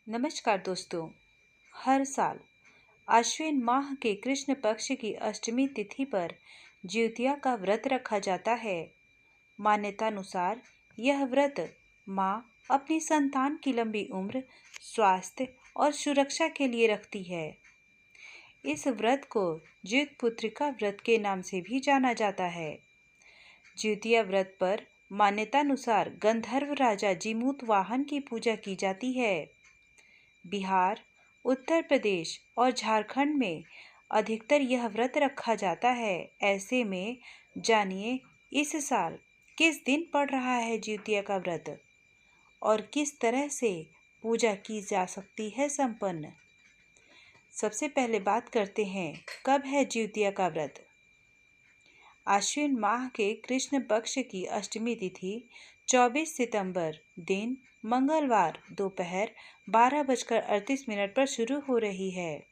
नमस्कार दोस्तों। हर साल आश्विन माह के कृष्ण पक्ष की अष्टमी तिथि पर ज्योतिया का व्रत रखा जाता है। मान्यतानुसार यह व्रत माँ अपनी संतान की लंबी उम्र, स्वास्थ्य और सुरक्षा के लिए रखती है। इस व्रत को ज्योतिपुत्रिका व्रत के नाम से भी जाना जाता है। ज्योतिया व्रत पर मान्यतानुसार गंधर्व राजा जीमूतवाहन की पूजा की जाती है। बिहार, उत्तर प्रदेश और झारखंड में अधिकतर यह व्रत रखा जाता है। ऐसे में जानिए इस साल किस दिन पड़ रहा है ज्योतिया का व्रत और किस तरह से पूजा की जा सकती है संपन्न। सबसे पहले बात करते हैं कब है ज्योतिया का व्रत। आश्विन माह के कृष्ण पक्ष की अष्टमी तिथि 24 सितंबर दिन मंगलवार दोपहर 12:38 पर शुरू हो रही है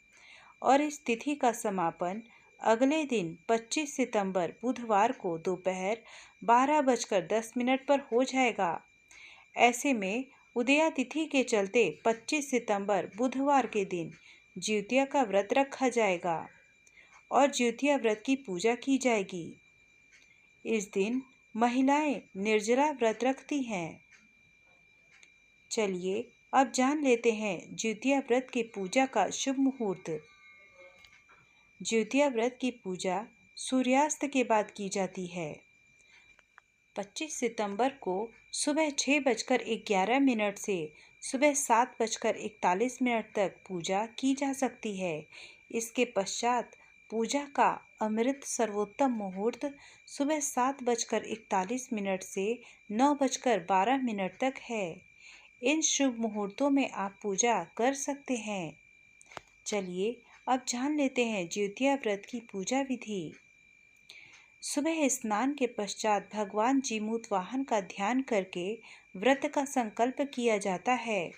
और इस तिथि का समापन अगले दिन 25 सितंबर बुधवार को दोपहर 12:10 पर हो जाएगा। ऐसे में उदया तिथि के चलते 25 सितंबर बुधवार के दिन ज्योतिया का व्रत रखा जाएगा और ज्योतिया व्रत की पूजा की जाएगी। इस दिन महिलाएं निर्जला व्रत रखती हैं। चलिए अब जान लेते हैं ज्योतिया व्रत की पूजा का शुभ मुहूर्त। ज्योतिया व्रत की पूजा सूर्यास्त के बाद की जाती है। 25 सितंबर को सुबह 6:11 से सुबह 7:41 तक पूजा की जा सकती है। इसके पश्चात पूजा का अमृत सर्वोत्तम मुहूर्त सुबह 7:41 से 9:12 तक है। इन शुभ मुहूर्तों में आप पूजा कर सकते हैं। चलिए अब जान लेते हैं ज्योतिया व्रत की पूजा विधि। सुबह स्नान के पश्चात भगवान जीमूतवाहन का ध्यान करके व्रत का संकल्प किया जाता है।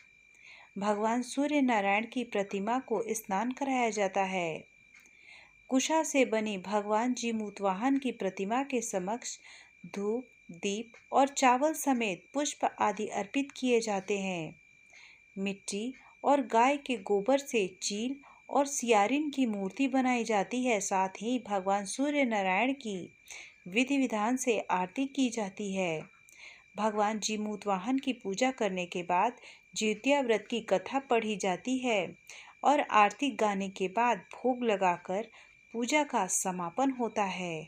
भगवान सूर्य नारायण की प्रतिमा को स्नान कराया जाता है। कुशा से बनी भगवान जीमूतवाहन की प्रतिमा के समक्ष धूप, दीप और चावल समेत पुष्प आदि अर्पित किए जाते हैं। मिट्टी और गाय के गोबर से चील और सियारिन की मूर्ति बनाई जाती है। साथ ही भगवान सूर्य नारायण की विधि विधान से आरती की जाती है। भगवान जीमूतवाहन की पूजा करने के बाद ज्योतिया व्रत की कथा पढ़ी जाती है और आरती गाने के बाद भोग लगाकर पूजा का समापन होता है।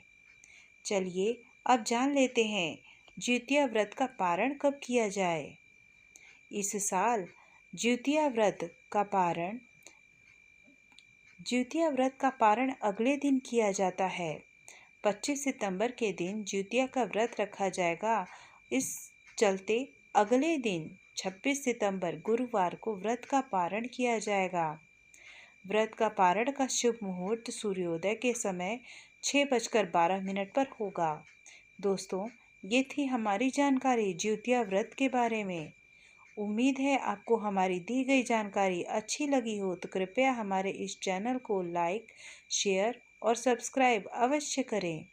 चलिए अब जान लेते हैं ज्योतिया व्रत का पारण कब किया जाए। इस साल ज्योतिया व्रत का पारण अगले दिन किया जाता है। 25 सितंबर के दिन ज्योतिया का व्रत रखा जाएगा। इस चलते अगले दिन 26 सितंबर गुरुवार को व्रत का पारण किया जाएगा। व्रत का पारण का शुभ मुहूर्त सूर्योदय के समय 6:12 पर होगा। दोस्तों, ये थी हमारी जानकारी ज्योतिया व्रत के बारे में। उम्मीद है आपको हमारी दी गई जानकारी अच्छी लगी हो तो कृपया हमारे इस चैनल को लाइक, शेयर और सब्सक्राइब अवश्य करें।